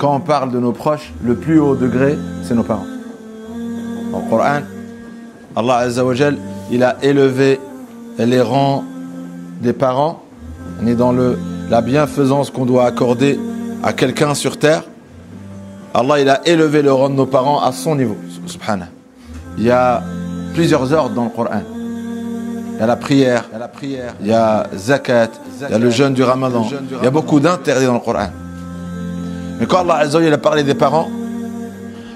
quand on parle de nos proches, le plus haut degré, c'est nos parents. Dans le Coran, Allah Azza wa Jal, il a élevé les rangs des parents. On est dans la bienfaisance qu'on doit accorder à quelqu'un sur terre. Allah, il a élevé le rang de nos parents à son niveau. Subhanallah. Il y a plusieurs ordres dans le Coran. Il y a la prière, il y a zakat, il y a le jeûne du Ramadan. Il y a beaucoup d'interdits dans le Coran. Mais quand Allah Azza wa Jal a parlé des parents,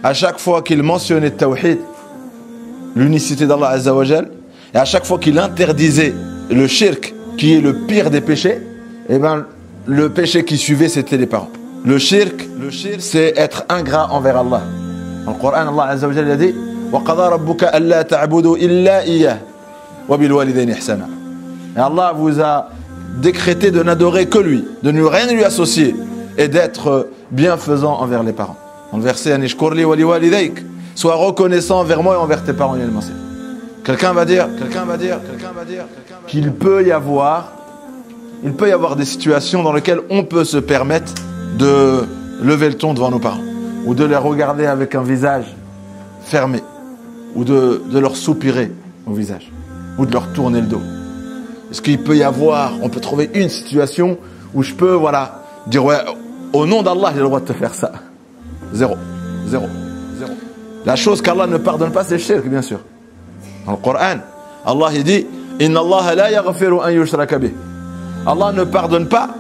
à chaque fois qu'il mentionnait le tawhid, l'unicité d'Allah Azza wa Jal, et à chaque fois qu'il interdisait le shirk, qui est le pire des péchés, eh ben, le péché qui suivait, c'était les parents. Le shirk, c'est être ingrat envers Allah. Dans le Coran, Allah Azza wa Jal a dit وَقَضَى رَبُّكَ أَلَّا تَعْبُدُوا إِلَّا إِيَّهُ وَبِالْوَالِدَيْنِ إِحْسَانًا. Et Allah vous a décrété de n'adorer que lui, de ne rien lui associer et d'être bienfaisant envers les parents. Dans le verset Anishkur li wa liwalidayk, sois reconnaissant envers moi et envers tes parents. Quelqu'un va dire qu'il peut y avoir des situations dans lesquelles on peut se permettre de lever le ton devant nos parents, ou de les regarder avec un visage fermé, ou de leur soupirer au visage, ou de leur tourner le dos. Est-ce qu'il peut y avoir, on peut trouver une situation où je peux, dire ouais, au nom d'Allah, j'ai le droit de te faire ça. Zéro. La chose qu'Allah ne pardonne pas, c'est le shirk, bien sûr. Dans le Coran, Allah il dit Inna Allah la yaghfiru an yushraka bih. Allah ne pardonne pas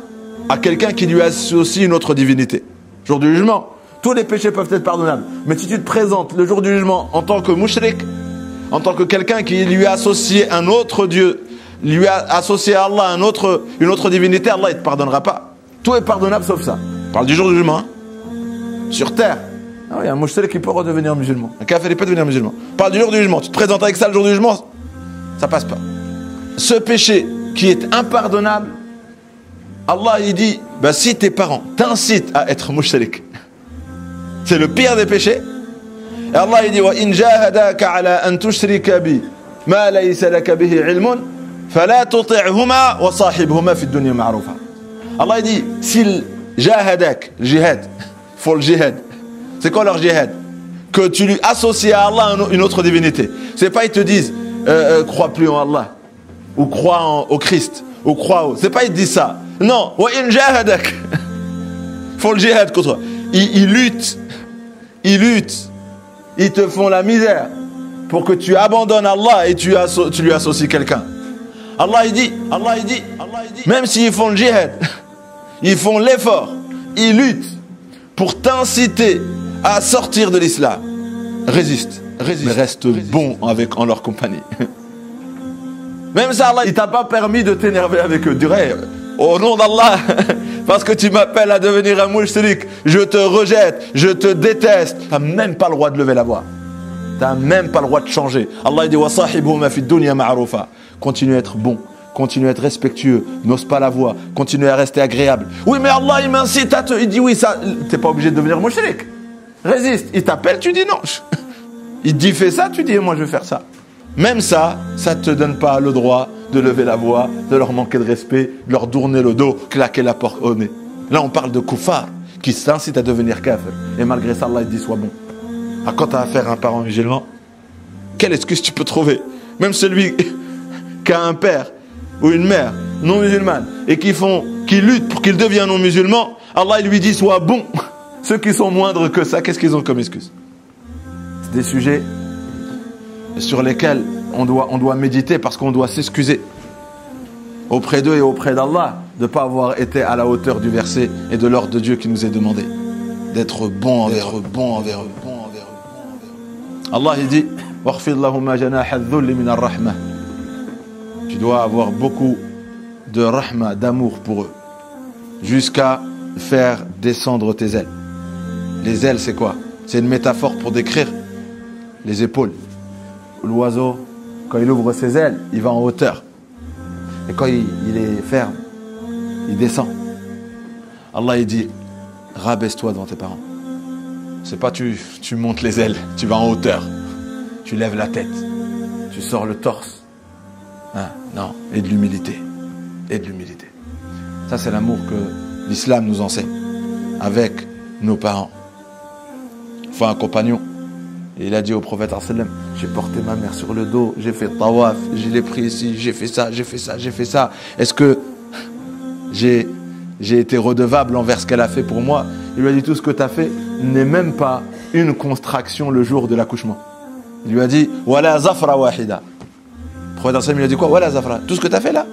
à quelqu'un qui lui associe une autre divinité. Jour du jugement, tous les péchés peuvent être pardonnables. Mais si tu te présentes le jour du jugement en tant que mushrik, en tant que quelqu'un qui lui a associé un autre Dieu, lui a associé à Allah une autre divinité, Allah ne te pardonnera pas. Tout est pardonnable sauf ça. On parle du jour du jugement. Hein. Sur terre. Ah oui, un mushrik qui peut redevenir musulman. Un kafir il peut devenir musulman. On parle du jour du jugement. Tu te présentes avec ça le jour du jugement, ça passe pas. Ce péché qui est impardonnable, Allah il dit, si tes parents t'incitent à être mushrik, c'est le pire des péchés. Et Allah il dit wa in jahadaka ala an tushrika bi ma laysa laka bihi ilmun fala tuti'huma wa sahibhuma fi dunya ma'rufa. Allah il dit s'il jahadak, jihad, faut le jihad. C'est quoi leur jihad? Que tu lui associes à Allah une autre divinité. C'est pas ils te disent crois plus en Allah, ou crois au Christ, ou crois au... C'est pas ils te disent ça. Non, wa in jahadak. Faut le jihad contre toi. Ils luttent. Ils te font la misère pour que tu abandonnes Allah et tu lui associes quelqu'un. Allah il dit, même s'ils font le jihad, ils font l'effort, ils luttent pour t'inciter à sortir de l'islam. Résiste, mais reste bon en leur compagnie. Même ça, Allah, il t'a pas permis de t'énerver avec eux. Dirais, au nom d'Allah, parce que tu m'appelles à devenir un mushrik, je te rejette, je te déteste. Tu n'as même pas le droit de lever la voix. Tu n'as même pas le droit de changer. Allah il dit wa sahibhuma fi dunya ma'rufa. Continue à être bon, continue à être respectueux, n'ose pas la voix, continue à rester agréable. Oui, mais Allah il m'incite à te... Il dit oui, ça, t'es pas obligé de devenir mushrik. Résiste. Il t'appelle, tu dis non. Il te dit fais ça, tu dis moi je vais faire ça. Même ça, ça ne te donne pas le droit de lever la voix, de leur manquer de respect, de leur tourner le dos, claquer la porte au nez. Là, on parle de kuffar qui s'incite à devenir kafir. Et malgré ça, Allah il dit sois bon. Ah, quand tu as affaire à un parent musulman, quelle excuse tu peux trouver? Même celui qui a un père ou une mère non musulmane et qui lutte pour qu'il devienne non musulman, Allah il lui dit sois bon. Ceux qui sont moindres que ça, qu'est-ce qu'ils ont comme excuse? C'est des sujets sur lesquels on doit méditer parce qu'on doit s'excuser auprès d'eux et auprès d'Allah de ne pas avoir été à la hauteur du verset et de l'ordre de Dieu qui nous est demandé d'être bon envers eux. Allah il dit tu dois avoir beaucoup de rahma, d'amour pour eux jusqu'à faire descendre tes ailes. Les ailes c'est quoi? C'est une métaphore pour décrire les épaules. L'oiseau, quand il ouvre ses ailes, il va en hauteur. Et quand il est ferme, il descend. Allah il dit, rabaisse-toi devant tes parents. C'est pas tu montes les ailes, tu vas en hauteur. Tu lèves la tête, tu sors le torse. Hein, non, et de l'humilité. Ça c'est l'amour que l'islam nous enseigne. Avec nos parents. Enfin, un compagnon, et il a dit au prophète sallam, j'ai porté ma mère sur le dos, j'ai fait tawaf, je l'ai pris ici, j'ai fait ça, j'ai fait ça, j'ai fait ça. Est-ce que j'ai été redevable envers ce qu'elle a fait pour moi? Il lui a dit, tout ce que tu as fait n'est même pas une contraction le jour de l'accouchement. Il lui a dit, wala zafra wahida. Le prophète sallam lui a dit quoi? Wala zafra. Tout ce que tu as fait là,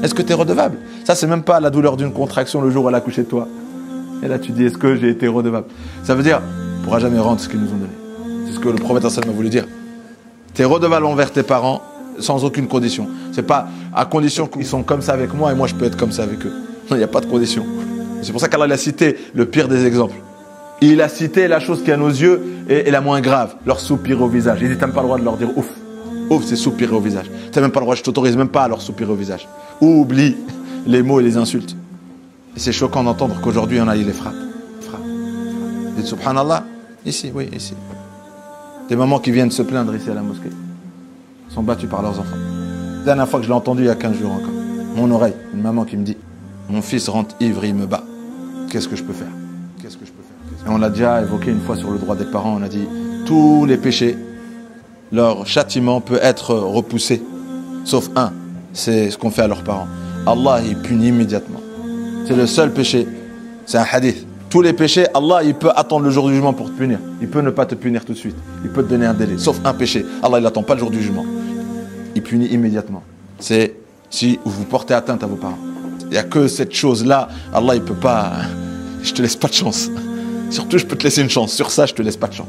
est-ce que tu es redevable? Ça, c'est même pas la douleur d'une contraction le jour où elle a accouché de toi. Et là, tu dis, est-ce que j'ai été redevable? Ça veut dire, on ne pourra jamais rendre ce qu'ils nous ont donné. C'est ce que le prophète sallam a voulu dire. Tu es redevable envers tes parents sans aucune condition. C'est pas à condition qu'ils sont comme ça avec moi et moi je peux être comme ça avec eux. Non, il n'y a pas de condition. C'est pour ça qu'Allah a cité le pire des exemples. Il a cité la chose qui à nos yeux est la moins grave, leur soupir au visage. Il dit, t'as même pas le droit de leur dire ouf. Ouf, c'est soupirer au visage. T'as même pas le droit, je t'autorise même pas à leur soupirer au visage. Oublie les mots et les insultes. Et c'est choquant d'entendre qu'aujourd'hui, il y en a, il les frappe. Dites subhanallah, ici, oui, ici. Des mamans qui viennent se plaindre ici à la mosquée. Sont battus par leurs enfants. La dernière fois que je l'ai entendu, il y a 15 jours encore. Mon oreille, une maman qui me dit, mon fils rentre ivre, il me bat. Qu'est-ce que je peux faire? Qu'est-ce que je peux faire? Et on l'a déjà évoqué une fois sur le droit des parents. On a dit, tous les péchés, leur châtiment peut être repoussé. Sauf un, c'est ce qu'on fait à leurs parents. Allah, il punit immédiatement. C'est le seul péché. C'est un hadith. Tous les péchés, Allah, il peut attendre le jour du jugement pour te punir. Il peut ne pas te punir tout de suite. Il peut te donner un délai. Sauf un péché. Allah, il n'attend pas le jour du jugement. Il punit immédiatement. C'est si vous portez atteinte à vos parents. Il n'y a que cette chose-là. Allah, il peut pas... Je te laisse pas de chance. Surtout, je peux te laisser une chance. Sur ça, je te laisse pas de chance.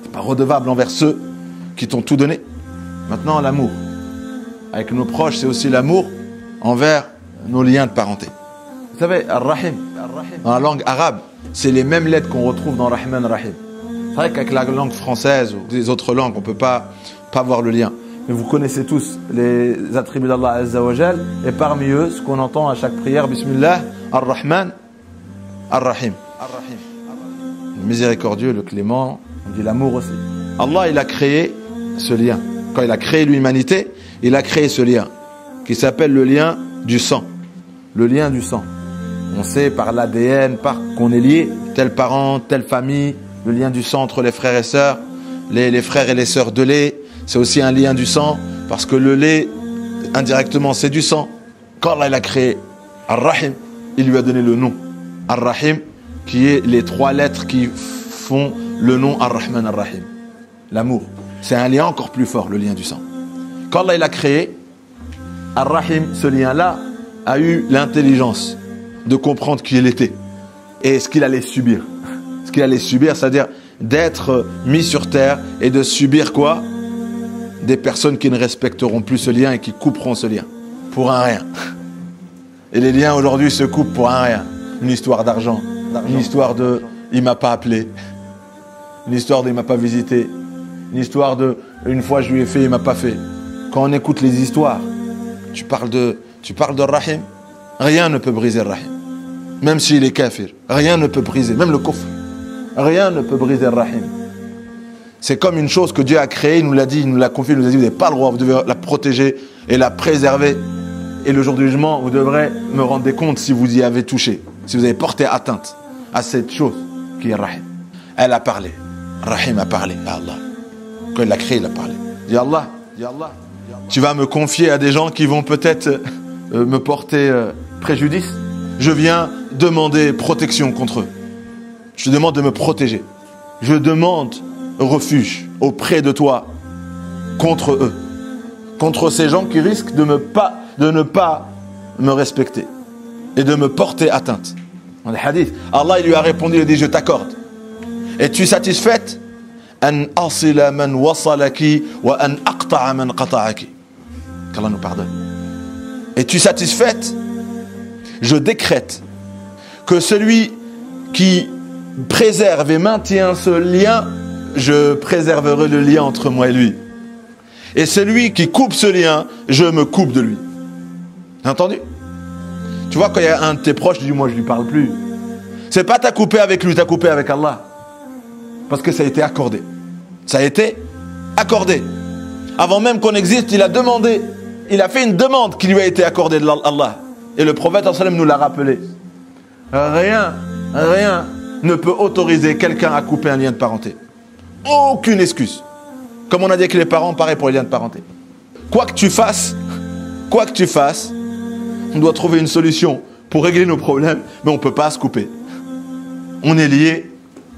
Tu n'es pas redevable envers ceux qui t'ont tout donné. Maintenant, l'amour. Avec nos proches, c'est aussi l'amour envers nos liens de parenté. Vous savez, Ar-Rahim, dans la langue arabe, c'est les mêmes lettres qu'on retrouve dans Rahman Rahim. C'est vrai qu'avec la langue française ou les autres langues, on ne peut pas voir le lien. Mais vous connaissez tous les attributs d'Allah Azza wa Jal, et parmi eux, ce qu'on entend à chaque prière, Bismillah, Ar-Rahman, Ar-Rahim. Le miséricordieux, le clément, on dit l'amour aussi. Allah, il a créé ce lien. Quand il a créé l'humanité, il a créé ce lien qui s'appelle le lien du sang. Le lien du sang. On sait par l'ADN, par qu'on est lié, tel parent, telle famille, le lien du sang entre les frères et sœurs, les frères et les sœurs de lait, c'est aussi un lien du sang, parce que le lait, indirectement, c'est du sang. Quand Allah il a créé Ar-Rahim, il lui a donné le nom Ar-Rahim, qui est les 3 lettres qui font le nom Ar-Rahman Ar-Rahim. L'amour. C'est un lien encore plus fort, le lien du sang. Quand Allah il a créé Ar-Rahim, ce lien-là a eu l'intelligence de comprendre qui il était et ce qu'il allait subir. Ce qu'il allait subir, c'est-à-dire d'être mis sur terre et de subir quoi? Des personnes qui ne respecteront plus ce lien et qui couperont ce lien. Pour un rien. Et les liens aujourd'hui se coupent pour un rien. Une histoire d'argent. Une histoire de « il m'a pas appelé ». Une histoire de « il m'a pas visité ». Une histoire de « une fois je lui ai fait, il m'a pas fait ». Quand on écoute les histoires, tu parles de Rahim, rien ne peut briser Rahim. Même s'il est kafir, rien ne peut briser, même le kufr. Rien ne peut briser Rahim. C'est comme une chose que Dieu a créée, il nous l'a dit, il nous l'a confié, il nous a dit, vous n'avez pas le droit, vous devez la protéger et la préserver. Et le jour du jugement, vous devrez me rendre compte si vous y avez touché, si vous avez porté atteinte à cette chose qui est Rahim. Elle a parlé. Rahim a parlé à Allah. Quand il l'a créé, il a parlé. Dis Allah, tu vas me confier à des gens qui vont peut-être me porter préjudice. Je viens demander protection contre eux. Je te demande de me protéger. Je demande refuge auprès de toi contre eux. Contre ces gens qui risquent de ne pas me respecter et de me porter atteinte. Dans les hadiths, Allah il lui a répondu, il a dit, je t'accorde. Es-tu satisfaite? An asila man wasalaki wa an aqta'a man qata'aki. Qu'Allah nous pardonne. Es-tu satisfaite? Je décrète que celui qui préserve et maintient ce lien, je préserverai le lien entre moi et lui. Et celui qui coupe ce lien, je me coupe de lui. T'as entendu? Tu vois, quand il y a un de tes proches, tu dis, moi je lui parle plus. C'est pas t'as coupé avec lui, t'as coupé avec Allah. Parce que ça a été accordé. Ça a été accordé. Avant même qu'on existe, il a demandé. Il a fait une demande qui lui a été accordée de Allah. Et le prophète sallam nous l'a rappelé. Rien Rien ne peut autoriser quelqu'un à couper un lien de parenté. Aucune excuse. Comme on a dit avec les parents, pareil pour les liens de parenté. Quoi que tu fasses, on doit trouver une solution pour régler nos problèmes, mais on ne peut pas se couper. On est lié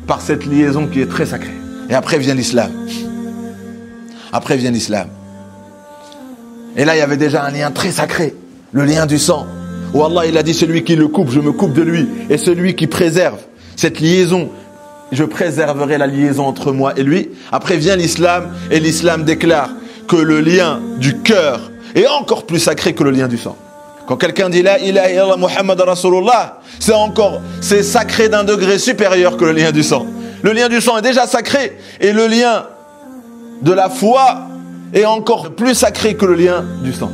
par cette liaison qui est très sacrée. Et après vient l'islam. Et là, il y avait déjà un lien très sacré, le lien du sang. Où Allah, il a dit, celui qui le coupe, je me coupe de lui. Et celui qui préserve cette liaison, je préserverai la liaison entre moi et lui. Après vient l'islam, et l'islam déclare que le lien du cœur est encore plus sacré que le lien du sang. Quand quelqu'un dit la ilaha illallah Muhammad Rasulullah, c'est sacré d'un degré supérieur que le lien du sang. Le lien du sang est déjà sacré, et le lien de la foi est encore plus sacré que le lien du sang.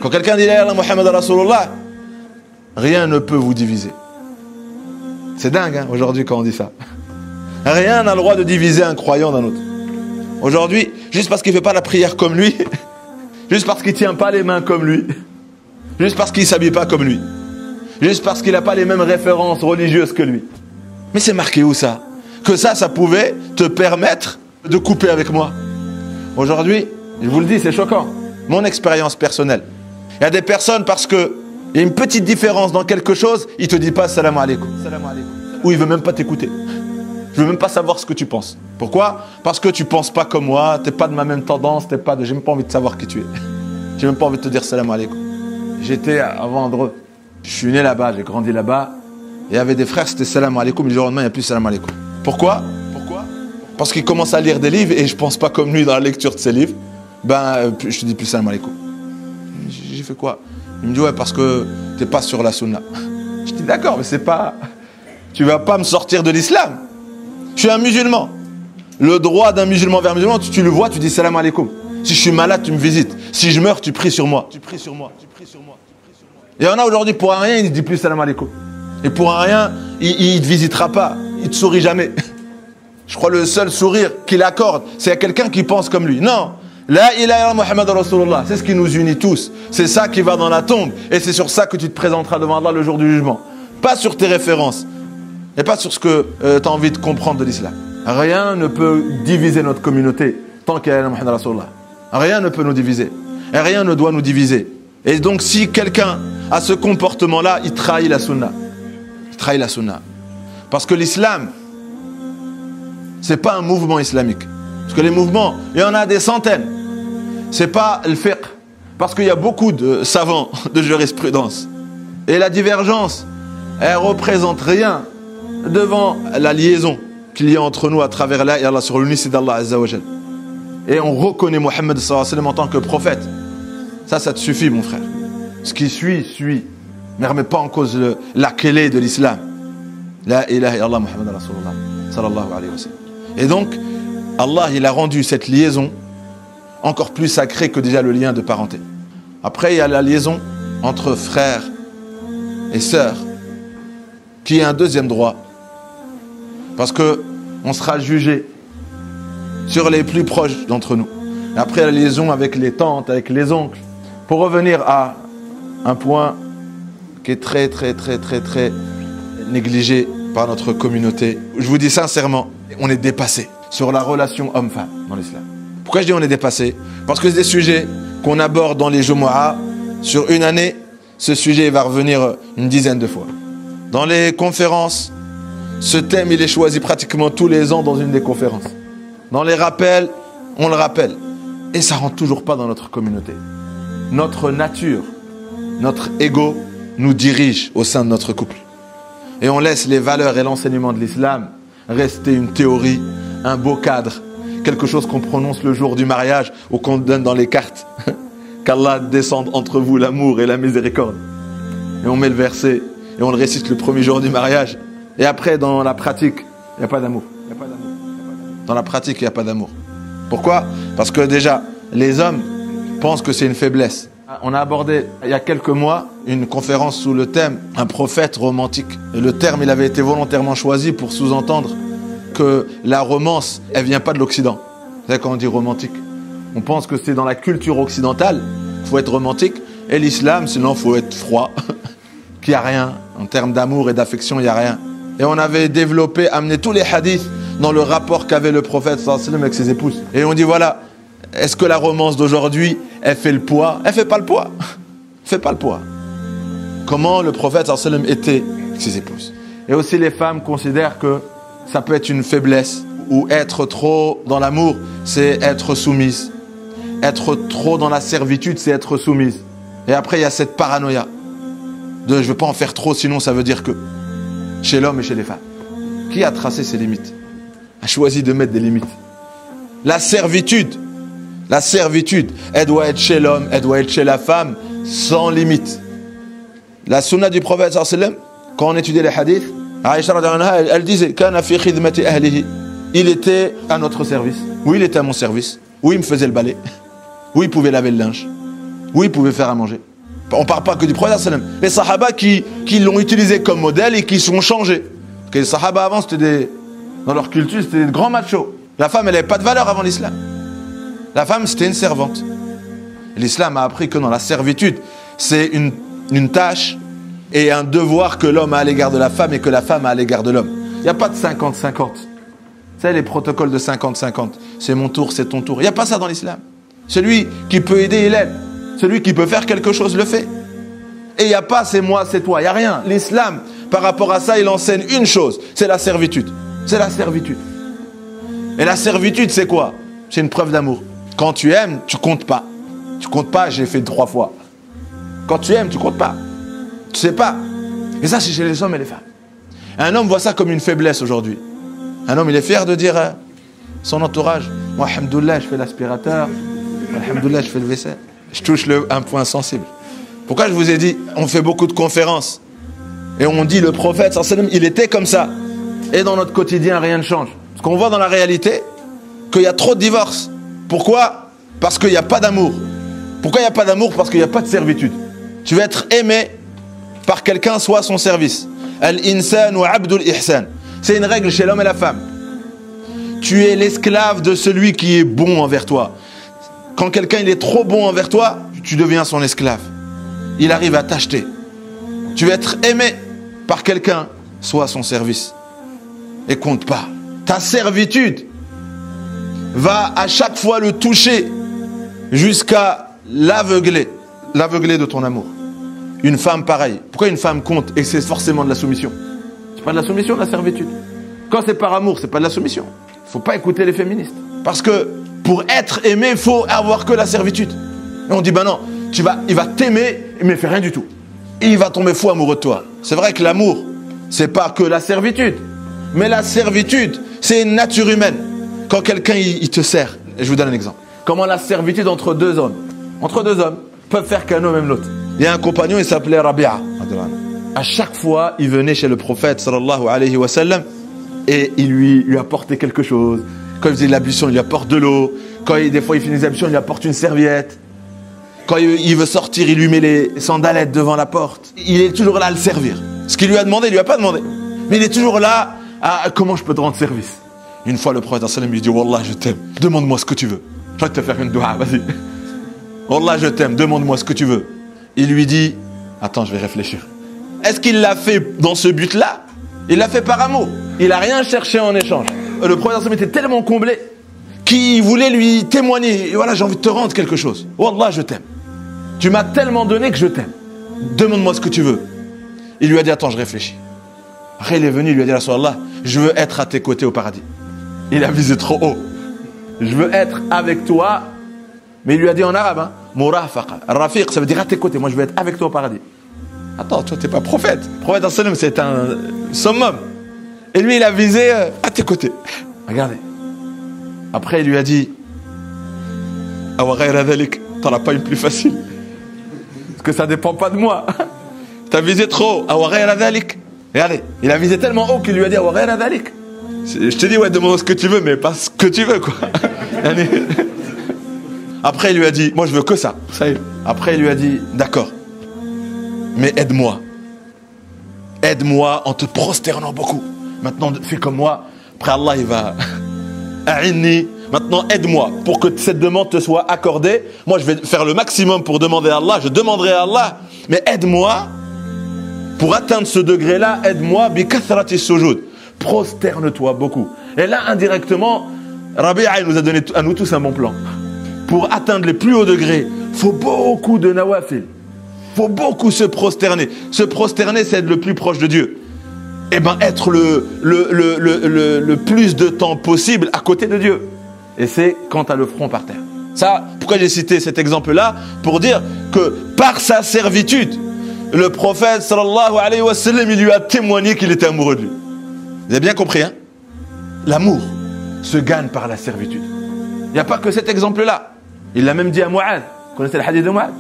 Quand quelqu'un dit la ilaha illallah Muhammad Rasulullah, rien ne peut vous diviser. C'est dingue hein, aujourd'hui quand on dit ça. Rien n'a le droit de diviser un croyant d'un autre. Aujourd'hui, juste parce qu'il ne fait pas la prière comme lui, juste parce qu'il ne tient pas les mains comme lui, juste parce qu'il ne s'habille pas comme lui, juste parce qu'il n'a pas les mêmes références religieuses que lui. Mais c'est marqué où ça? Que ça pouvait te permettre de couper avec moi. Aujourd'hui, je vous le dis, c'est choquant. Mon expérience personnelle. Il y a des personnes, parce qu'il y a une petite différence dans quelque chose, il ne te dit pas salam alaikum. Ou il ne veut même pas t'écouter. Je ne veux même pas savoir ce que tu penses. Pourquoi? Parce que tu ne penses pas comme moi, tu n'es pas de ma même tendance, j'ai même pas envie de savoir qui tu es. J'ai même pas envie de te dire salam alaikum. J'étais à Vendreux. Je suis né là-bas, j'ai grandi là-bas. Et il y avait des frères, c'était salam alaikum. Le jour au lendemain, il n'y a plus salam alaikum. Pourquoi? Parce qu'il commence à lire des livres et je ne pense pas comme lui dans la lecture de ses livres. Je te dis plus salam alaikum. J'ai fait quoi? Il me dit ouais, parce que tu n'es pas sur la sunna. Je dis d'accord, mais c'est pas... Tu ne vas pas me sortir de l'islam. Je suis un musulman. Le droit d'un musulman vers un musulman, tu le vois, tu dis salam alaikum. Si je suis malade, tu me visites. Si je meurs, tu pries sur moi. Et il y en a aujourd'hui, pour un rien, il ne dit plus salam alaikum. Et pour un rien, il ne te visitera pas. Il ne te sourit jamais. Je crois le seul sourire qu'il accorde, c'est à quelqu'un qui pense comme lui. Non. La ilaha illallah Muhammad Rasulullah. C'est ce qui nous unit tous. C'est ça qui va dans la tombe. Et c'est sur ça que tu te présenteras devant Allah le jour du jugement. Pas sur tes références. Et pas sur ce que tu as envie de comprendre de l'islam. Rien ne peut diviser notre communauté tant qu'il y a Muhammad Rasulullah. Rien ne peut nous diviser. Et rien ne doit nous diviser. Et donc si quelqu'un a ce comportement-là, il trahit la sunna. Il trahit la sunna. Parce que l'islam, c'est pas un mouvement islamique. Parce que les mouvements, il y en a des centaines. C'est pas le fiqh. Parce qu'il y a beaucoup de savants de jurisprudence. Et la divergence, elle représente rien devant la liaison qu'il y a entre nous à travers là et Allah sur l'unicité d'Allah Azza wa Jal. Et on reconnaît Mohammed sallallahu alayhi wa sallam en tant que prophète. Ça te suffit mon frère. Ce qui suit. Mais ne remet pas en cause la clé de l'islam. La ilaha illallah Muhammad Rasulullah sallallahu alayhi wa sallam. Et donc, Allah il a rendu cette liaison encore plus sacrée que déjà le lien de parenté. Après, il y a la liaison entre frères et sœurs, qui est un deuxième droit. Parce qu'on sera jugé sur les plus proches d'entre nous. Et après, la liaison avec les tantes, avec les oncles. Pour revenir à un point qui est très négligé par notre communauté. Je vous dis sincèrement, on est dépassé sur la relation homme-femme dans l'islam. Pourquoi je dis on est dépassé? Parce que c'est des sujets qu'on aborde dans les Jumu'ah. Sur une année, ce sujet va revenir une dizaine de fois. Dans les conférences, ce thème il est choisi pratiquement tous les ans dans une des conférences. Dans les rappels, on le rappelle. Et ça ne rentre toujours pas dans notre communauté. Notre nature, notre ego nous dirige au sein de notre couple. Et on laisse les valeurs et l'enseignement de l'islam rester une théorie, un beau cadre, quelque chose qu'on prononce le jour du mariage ou qu'on donne dans les cartes. Qu'Allah descende entre vous l'amour et la miséricorde. Et on met le verset et on le récite le premier jour du mariage. Et après, dans la pratique, il n'y a pas d'amour. Dans la pratique, il n'y a pas d'amour. Pourquoi? Parce que déjà, les hommes pensent que c'est une faiblesse. On a abordé, il y a quelques mois, une conférence sous le thème « Un prophète romantique ». Et le terme, il avait été volontairement choisi pour sous-entendre que la romance, elle ne vient pas de l'Occident. Vous savez, quand on dit romantique, on pense que c'est dans la culture occidentale, il faut être romantique. Et l'islam, sinon, il faut être froid. Qu'il n'y a rien. En termes d'amour et d'affection, il n'y a rien. Et on avait développé, amené tous les hadiths dans le rapport qu'avait le prophète sallallahu alayhi wa sallam avec ses épouses. Et on dit voilà, est-ce que la romance d'aujourd'hui, elle fait le poids? Elle fait pas le poids. Elle fait pas le poids. Comment le prophète sallallahu alayhi wa sallam était avec ses épouses. Et aussi les femmes considèrent que ça peut être une faiblesse, ou être trop dans l'amour, c'est être soumise. Être trop dans la servitude, c'est être soumise. Et après, il y a cette paranoïa de je ne veux pas en faire trop, sinon ça veut dire que. Chez l'homme et chez les femmes. Qui a tracé ses limites? A choisi de mettre des limites. La servitude, elle doit être chez l'homme, elle doit être chez la femme, sans limite. La sunna du prophète sallallahu alayhi wa sallam, quand on étudiait les hadiths, Aïcha radhiyallahu anha, elle disait Kana fi khidmati ahlihi. Il était à notre service. Oui, il était à mon service. Oui, il me faisait le balai. Oui, il pouvait laver le linge. Oui, il pouvait faire à manger. On ne parle pas que du prophète sallallahu alayhi wa sallam. Les sahaba qui l'ont utilisé comme modèle et qui sont changés. Parce que les sahaba avant, dans leur culture, c'était des grands machos. La femme, elle n'avait pas de valeur avant l'islam. La femme, c'était une servante. L'islam a appris que dans la servitude, c'est une tâche et un devoir que l'homme a à l'égard de la femme et que la femme a à l'égard de l'homme. Il n'y a pas de 50-50. Vous savez, les protocoles de 50-50. C'est mon tour, c'est ton tour. Il n'y a pas ça dans l'islam. Celui qui peut aider, il aide. Celui qui peut faire quelque chose, le fait. Et il n'y a pas c'est moi, c'est toi. Il n'y a rien. L'islam, par rapport à ça, il enseigne une chose. C'est la servitude. C'est la servitude. Et la servitude, c'est quoi? C'est une preuve d'amour. Quand tu aimes, tu comptes pas. Tu comptes pas, j'ai fait 3 fois. Quand tu aimes, tu comptes pas. Tu sais pas. Et ça, c'est chez les hommes et les femmes. Un homme voit ça comme une faiblesse aujourd'hui. Un homme, il est fier de dire à son entourage, moi, alhamdoulilah, je fais l'aspirateur. Alhamdoulilah, je fais le vaisselle. Je touche un point sensible. Pourquoi je vous ai dit, on fait beaucoup de conférences. Et on dit, le prophète, sallallahu alayhi wa sallam, il était comme ça. Et dans notre quotidien, rien ne change. Parce qu'on voit dans la réalité qu'il y a trop de divorces. Pourquoi? Parce qu'il n'y a pas d'amour. Pourquoi il n'y a pas d'amour? Parce qu'il n'y a pas de servitude. Tu veux être aimé par quelqu'un, soit à son service. Al-insan ou abdul ihsan. C'est une règle chez l'homme et la femme. Tu es l'esclave de celui qui est bon envers toi. Quand quelqu'un il est trop bon envers toi, tu deviens son esclave. Il arrive à t'acheter. Tu veux être aimé par quelqu'un, soit à son service. Et compte pas. Ta servitude va à chaque fois le toucher jusqu'à l'aveugler de ton amour. Une femme pareille. Pourquoi une femme compte et c'est forcément de la soumission? C'est pas de la soumission, de la servitude. Quand c'est par amour, c'est pas de la soumission. Il faut pas écouter les féministes. Parce que pour être aimé, il faut avoir que la servitude. Et on dit, ben non, il va t'aimer, mais il fait rien du tout. Et il va tomber fou amoureux de toi. C'est vrai que l'amour, c'est pas que la servitude. Mais la servitude, c'est une nature humaine. Quand quelqu'un, il te sert. Et je vous donne un exemple. Comment la servitude entre deux hommes peuvent faire qu'un homme aime l'autre. Il y a un compagnon, il s'appelait Rabi'a. À chaque fois, il venait chez le prophète, sallallahu alayhi wa sallam, et il lui apportait quelque chose. Quand il faisait de l'ablution, il lui apporte de l'eau. Des fois, il finit les ablutions, il lui apporte une serviette. Quand il veut sortir, il lui met les sandalettes devant la porte. Il est toujours là à le servir. Ce qu'il lui a demandé, il lui a pas demandé. Mais il est toujours là à comment je peux te rendre service. Une fois, le prophète sallam lui dit, Wallah, je t'aime. Demande-moi ce que tu veux. Je vais te faire une doua, vas-y. Wallah, je t'aime. Demande-moi ce que tu veux. Il lui dit, attends, je vais réfléchir. Est-ce qu'il l'a fait dans ce but-là? Il l'a fait par amour. Il n'a rien cherché en échange. Le prophète sallam était tellement comblé qu'il voulait lui témoigner. Et voilà, j'ai envie de te rendre quelque chose. Wallah, je t'aime. Tu m'as tellement donné que je t'aime. Demande-moi ce que tu veux. Il lui a dit, attends, je réfléchis. Après, il est venu, il lui a dit, Rasulallah, je veux être à tes côtés au paradis. Il a visé trop haut. Je veux être avec toi. Mais il lui a dit en arabe, hein, Murafaqa. Rafiq, ça veut dire à tes côtés. Moi, je veux être avec toi au paradis. Attends, toi, t'es pas prophète. Le prophète sallam, c'est un summum. Et lui, il a visé à tes côtés. Regardez. Après, il lui a dit, Awa ghayra dhalik, t'en as pas une plus facile. Parce que ça dépend pas de moi. T'as visé trop haut. Awa ghayra dhalik. Regardez, il a visé tellement haut qu'il lui a dit Awa ghayra dhalik. Je te dis, ouais, demande ce que tu veux, mais pas ce que tu veux, quoi. Après, il lui a dit, moi, je veux que ça. Ça y est. Après, il lui a dit, d'accord, mais aide-moi. Aide-moi en te prosternant beaucoup. Maintenant, fais comme moi. Après, Allah, il va... A'inni. Maintenant, aide-moi pour que cette demande te soit accordée. Moi, je vais faire le maximum pour demander à Allah. Je demanderai à Allah. Mais aide-moi Pour atteindre ce degré-là, aide-moi, bi kathrati sujud. Prosterne-toi beaucoup. Et là, indirectement, Rabi'a il nous a donné à nous tous un bon plan. Pour atteindre les plus hauts degrés, il faut beaucoup de nawafil. Il faut beaucoup se prosterner. Se prosterner, c'est être le plus proche de Dieu. Eh bien, être le plus de temps possible à côté de Dieu. Et c'est quand tu as le front par terre. Ça, pourquoi j'ai cité cet exemple-là? Pour dire que par sa servitude, le prophète sallallahu alayhi wa sallam, il lui a témoigné qu'il était amoureux de lui. Vous avez bien compris, hein? L'amour se gagne par la servitude. Il n'y a pas que cet exemple-là. Il l'a même dit à Mu'adh. Vous connaissez le hadith de Mu'adh?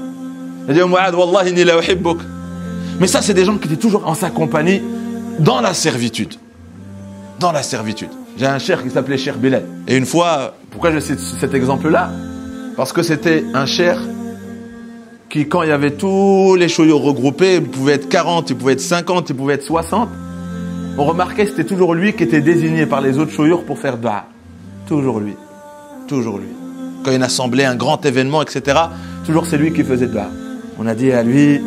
Il a dit à Mu'adh, Wallahi inni la uhibbuk. Mais ça, c'est des gens qui étaient toujours en sa compagnie dans la servitude. Dans la servitude. J'ai un cheikh qui s'appelait Cheikh Bilal. Et une fois, pourquoi je cite cet exemple-là? Parce que c'était un cheikh qui, quand il y avait tous les chouyours regroupés, il pouvait être 40, il pouvait être 50, il pouvait être 60. On remarquait que c'était toujours lui qui était désigné par les autres chouyours pour faire dua. Toujours lui. Toujours lui. Quand il y a une assemblée, un grand événement, etc., toujours c'est lui qui faisait dua. On a dit à lui,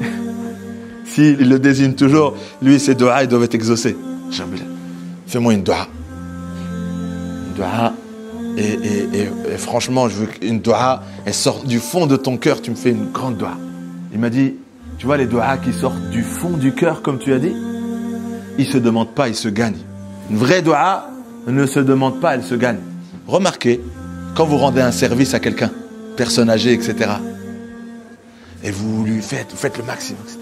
s'il le désigne toujours, lui, ses doigts, ils doivent être exaucés. Fais-moi une doua. Une doua. Et franchement, je veux qu'une doua, elle sorte du fond de ton cœur, tu me fais une grande doua. Il m'a dit, tu vois les douas qui sortent du fond du cœur, comme tu as dit, ils ne se demandent pas, ils se gagnent. Une vraie doua ne se demande pas, elle se gagne. Remarquez, quand vous rendez un service à quelqu'un, personne âgée, etc., et vous faites le maximum, etc.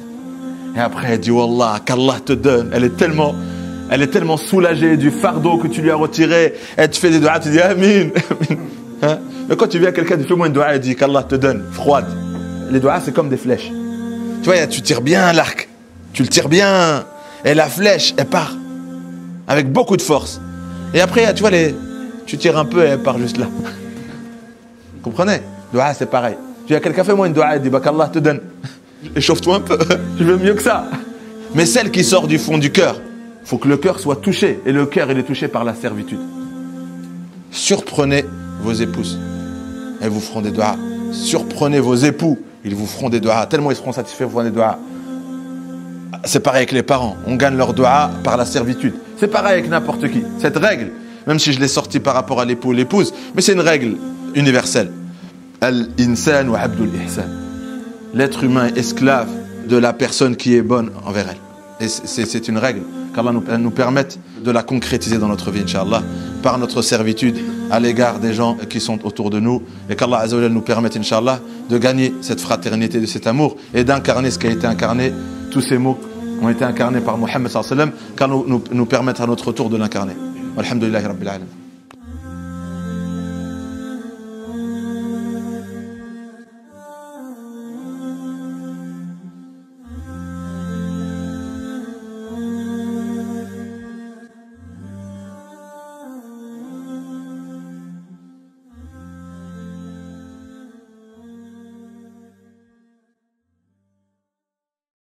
Et après, elle dit, Wallah, qu'Allah te donne. Elle est tellement soulagée du fardeau que tu lui as retiré. Elle te fait des doigts, tu dis, Amin. Hein? Mais quand tu viens à quelqu'un, tu fais moi une doigt, elle dit, qu'Allah te donne, froide. Les doigts, c'est comme des flèches. Tu vois, tu tires bien l'arc. Tu le tires bien. Et la flèche, elle part. Avec beaucoup de force. Et après, tu vois, tu tires un peu et elle part juste là. Vous comprenez? Doua, c'est pareil. Tu dis à quelqu'un, fais-moi une doua, elle dit, bah, qu'Allah te donne. Échauffe-toi un peu. Je veux mieux que ça. Mais celle qui sort du fond du cœur, il faut que le cœur soit touché. Et le cœur, il est touché par la servitude. Surprenez vos épouses. Elles vous feront des doigts. Surprenez vos époux. Ils vous feront des doigts. Tellement ils seront satisfaits, vous feront des doigts. C'est pareil avec les parents. On gagne leurs doigts par la servitude. C'est pareil avec n'importe qui. Cette règle, même si je l'ai sortie par rapport à l'époux ou l'épouse, mais c'est une règle universelle. Al-insan wa abdul ihsan. L'être humain est esclave de la personne qui est bonne envers elle. Et c'est une règle qu'Allah nous permette de la concrétiser dans notre vie, Inch'Allah, par notre servitude à l'égard des gens qui sont autour de nous. Et qu'Allah Azza wa Jalla nous permette, Inch'Allah, de gagner cette fraternité, de cet amour et d'incarner ce qui a été incarné. Tous ces mots ont été incarnés par Muhammad sallallahu alayhi wa sallam, car nous permettre à notre tour de l'incarner. Alhamdulillahi Rabbil Alamin.